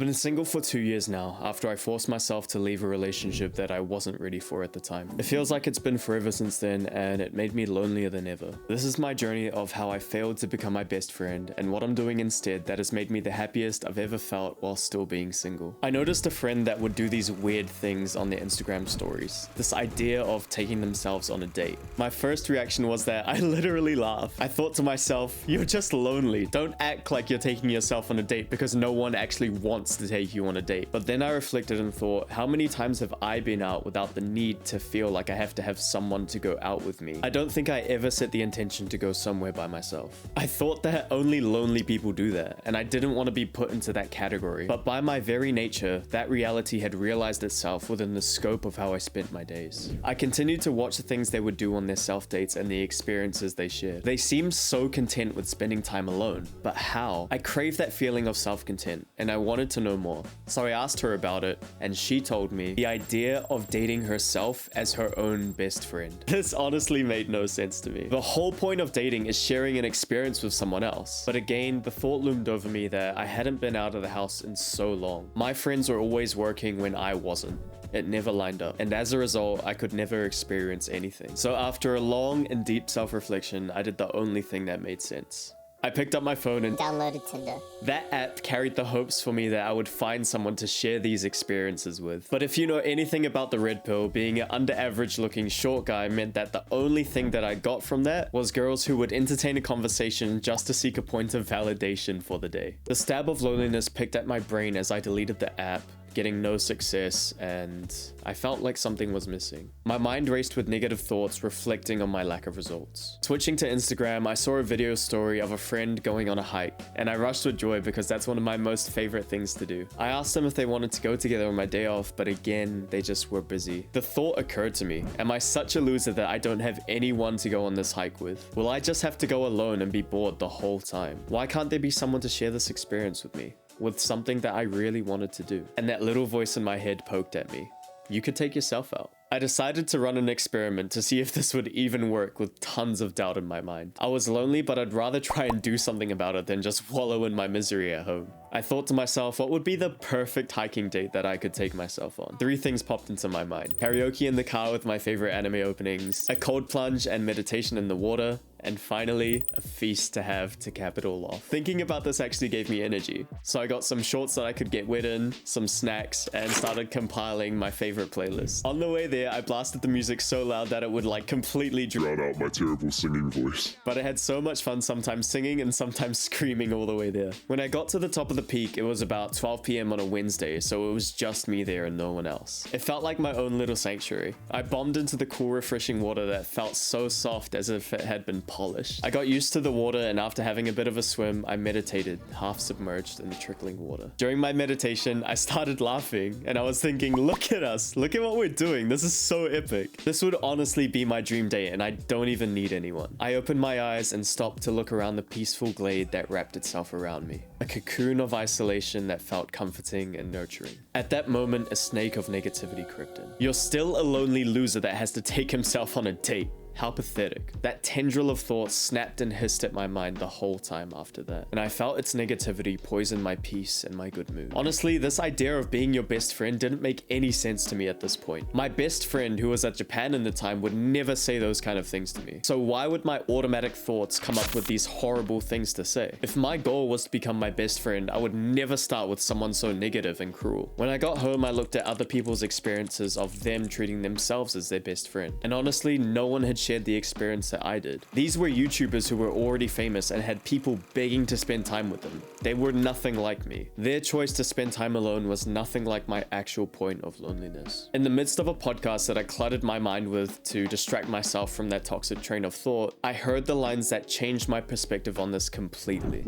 been single for 2 years now, after I forced myself to leave a relationship that I wasn't ready for at the time. It feels like it's been forever since then, and it made me lonelier than ever. This is my journey of how I failed to become my best friend, and what I'm doing instead that has made me the happiest I've ever felt while still being single. I noticed a friend that would do these weird things on their Instagram stories. This idea of taking themselves on a date. My first reaction was that I literally laughed. I thought to myself, you're just lonely. Don't act like you're taking yourself on a date because no one actually wants to take you on a date. But then I reflected and thought, how many times have I been out without the need to feel like I have to have someone to go out with me? I don't think I ever set the intention to go somewhere by myself. I thought that only lonely people do that, and I didn't want to be put into that category. But by my very nature, that reality had realized itself within the scope of how I spent my days. I continued to watch the things they would do on their self-dates and the experiences they shared. They seemed so content with spending time alone, but how? I craved that feeling of self-content, and I wanted to know more. So I asked her about it, and she told me the idea of dating herself as her own best friend. This honestly made no sense to me. The whole point of dating is sharing an experience with someone else. But again, the thought loomed over me that I hadn't been out of the house in so long. My friends were always working when I wasn't. It never lined up, and as a result, I could never experience anything. So after a long and deep self-reflection, I did the only thing that made sense. I picked up my phone and downloaded Tinder. That app carried the hopes for me that I would find someone to share these experiences with. But if you know anything about the red pill, being an under-average looking short guy meant that the only thing that I got from that was girls who would entertain a conversation just to seek a point of validation for the day. The stab of loneliness picked at my brain as I deleted the app, getting no success, and I felt like something was missing. My mind raced with negative thoughts, reflecting on my lack of results. Switching to Instagram, I saw a video story of a friend going on a hike, and I rushed with joy because that's one of my most favorite things to do. I asked them if they wanted to go together on my day off, but again, they just were busy. The thought occurred to me, am I such a loser that I don't have anyone to go on this hike with? Will I just have to go alone and be bored the whole time? Why can't there be someone to share this experience with me? With something that I really wanted to do. And that little voice in my head poked at me. You could take yourself out. I decided to run an experiment to see if this would even work with tons of doubt in my mind. I was lonely, but I'd rather try and do something about it than just wallow in my misery at home. I thought to myself, what would be the perfect hiking date that I could take myself on? 3 things popped into my mind. Karaoke in the car with my favorite anime openings, a cold plunge and meditation in the water, and finally, a feast to have to cap it all off. Thinking about this actually gave me energy. So I got some shorts that I could get wet in, some snacks, and started compiling my favorite playlist. On the way there, I blasted the music so loud that it would like completely drown out my terrible singing voice. But I had so much fun sometimes singing and sometimes screaming all the way there. When I got to the top of the peak, it was about 12 p.m. on a Wednesday, so it was just me there and no one else. It felt like my own little sanctuary. I bombed into the cool, refreshing water that felt so soft as if it had been polished. I got used to the water, and after having a bit of a swim, I meditated, half submerged in the trickling water. During my meditation, I started laughing, and I was thinking, look at us, look at what we're doing. This is so epic. This would honestly be my dream date, and I don't even need anyone. I opened my eyes and stopped to look around the peaceful glade that wrapped itself around me. A cocoon of isolation that felt comforting and nurturing. At that moment, a snake of negativity crept in. You're still a lonely loser that has to take himself on a date. How pathetic. That tendril of thought snapped and hissed at my mind the whole time after that, and I felt its negativity poison my peace and my good mood. Honestly, this idea of being your best friend didn't make any sense to me at this point. My best friend, who was at Japan in the time, would never say those kind of things to me. So why would my automatic thoughts come up with these horrible things to say? If my goal was to become my best friend, I would never start with someone so negative and cruel. When I got home, I looked at other people's experiences of them treating themselves as their best friend, and honestly, no one had shared the experience that I did. These were YouTubers who were already famous and had people begging to spend time with them. They were nothing like me. Their choice to spend time alone was nothing like my actual point of loneliness. In the midst of a podcast that I cluttered my mind with to distract myself from that toxic train of thought, I heard the lines that changed my perspective on this completely.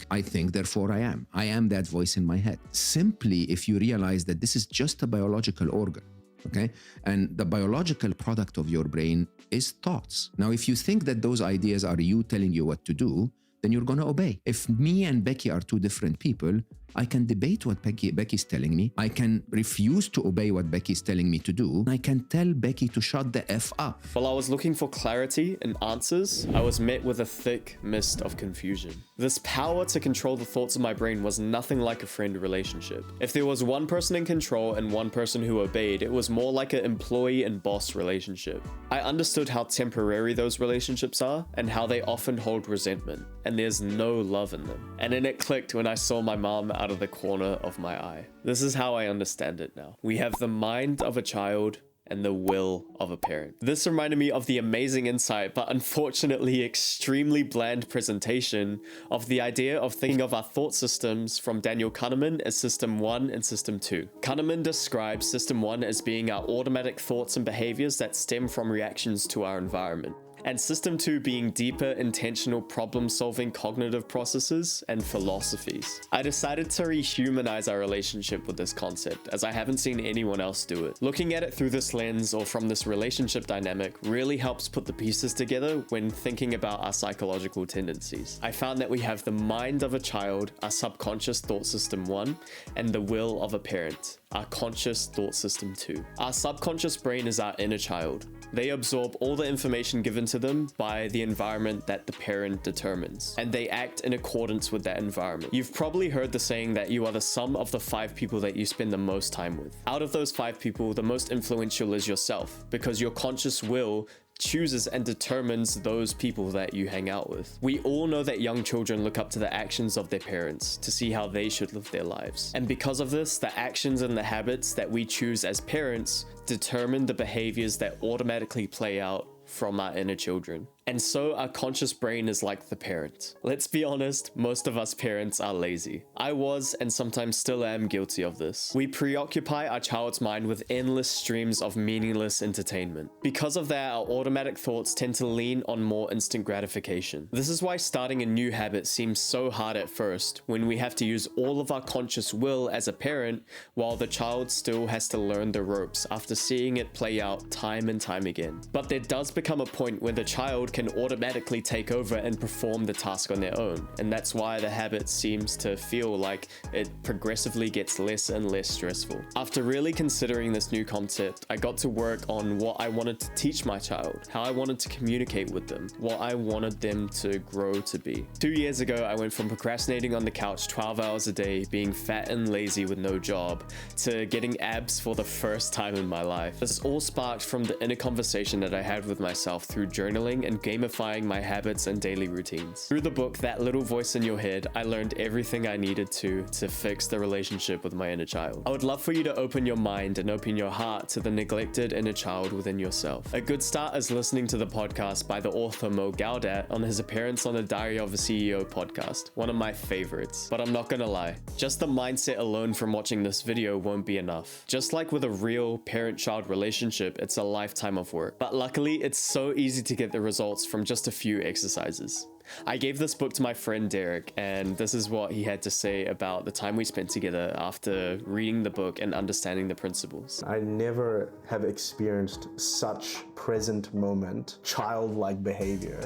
I think, therefore I am. I am that voice in my head. Simply, if you realize that this is just a biological organ, okay? And the biological product of your brain is thoughts. Now, if you think that those ideas are you telling you what to do, then you're going to obey. If me and Becky are two different people, I can debate what Becky's telling me. I can refuse to obey what Becky's telling me to do. I can tell Becky to shut the F up. While I was looking for clarity and answers, I was met with a thick mist of confusion. This power to control the thoughts of my brain was nothing like a friend relationship. If there was one person in control and one person who obeyed, it was more like an employee and boss relationship. I understood how temporary those relationships are and how they often hold resentment, and there's no love in them. And then it clicked when I saw my mom out of the corner of my eye. This is how I understand it now. We have the mind of a child and the will of a parent. This reminded me of the amazing insight, but unfortunately extremely bland presentation of the idea of thinking of our thought systems from Daniel Kahneman as System 1 and System 2. Kahneman describes System 1 as being our automatic thoughts and behaviors that stem from reactions to our environment, and System 2 being deeper, intentional problem-solving cognitive processes and philosophies. I decided to rehumanize our relationship with this concept, as I haven't seen anyone else do it. Looking at it through this lens or from this relationship dynamic really helps put the pieces together when thinking about our psychological tendencies. I found that we have the mind of a child, our subconscious thought system 1, and the will of a parent, our conscious thought system 2. Our subconscious brain is our inner child. They absorb all the information given to them by the environment that the parent determines, and they act in accordance with that environment. You've probably heard the saying that you are the sum of the 5 people that you spend the most time with. Out of those 5 people, the most influential is yourself, because your conscious will chooses and determines those people that you hang out with. We all know that young children look up to the actions of their parents to see how they should live their lives. And because of this, the actions and the habits that we choose as parents determine the behaviors that automatically play out from our inner children. And so our conscious brain is like the parent. Let's be honest, most of us parents are lazy. I was, and sometimes still am, guilty of this. We preoccupy our child's mind with endless streams of meaningless entertainment. Because of that, our automatic thoughts tend to lean on more instant gratification. This is why starting a new habit seems so hard at first, when we have to use all of our conscious will as a parent, while the child still has to learn the ropes after seeing it play out time and time again. But there does become a point where the child can automatically take over and perform the task on their own, and that's why the habit seems to feel like it progressively gets less and less stressful. After really considering this new concept, I got to work on what I wanted to teach my child, how I wanted to communicate with them, what I wanted them to grow to be. 2 years ago, I went from procrastinating on the couch 12 hours a day, being fat and lazy with no job, to getting abs for the first time in my life. This all sparked from the inner conversation that I had with myself through journaling and gamifying my habits and daily routines. Through the book, That Little Voice in Your Head, I learned everything I needed to fix the relationship with my inner child. I would love for you to open your mind and open your heart to the neglected inner child within yourself. A good start is listening to the podcast by the author GAWDAT on his appearance on the Diary of a CEO podcast, one of my favorites. But I'm not gonna lie, just the mindset alone from watching this video won't be enough. Just like with a real parent-child relationship, it's a lifetime of work. But luckily, it's so easy to get the results from just a few exercises. I gave this book to my friend Derek, and this is what he had to say about the time we spent together after reading the book and understanding the principles. I never have experienced such present moment, childlike behavior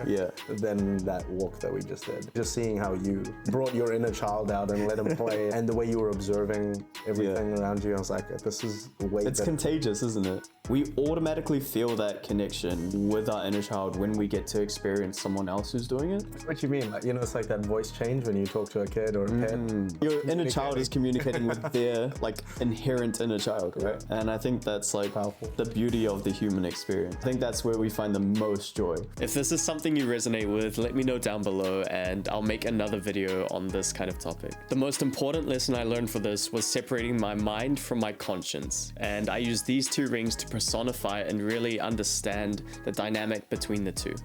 than that walk that we just did. Just seeing how you brought your inner child out and let him play, and the way you were observing everything around you, I was like, this is way It's better. contagious, isn't it? We automatically feel that connection with our inner child when we get to experience someone else who's doing it. What you mean? Like, you know, it's like that voice change when you talk to a kid or a pet. Your inner child is communicating with their inherent inner child, right? And I think that's powerful. the beauty of the human experience. I think that's where we find the most joy. If this is something you resonate with, let me know down below and I'll make another video on this kind of topic. The most important lesson I learned for this was separating my mind from my conscience, and I used these 2 rings to personify and really understand the dynamic between the two.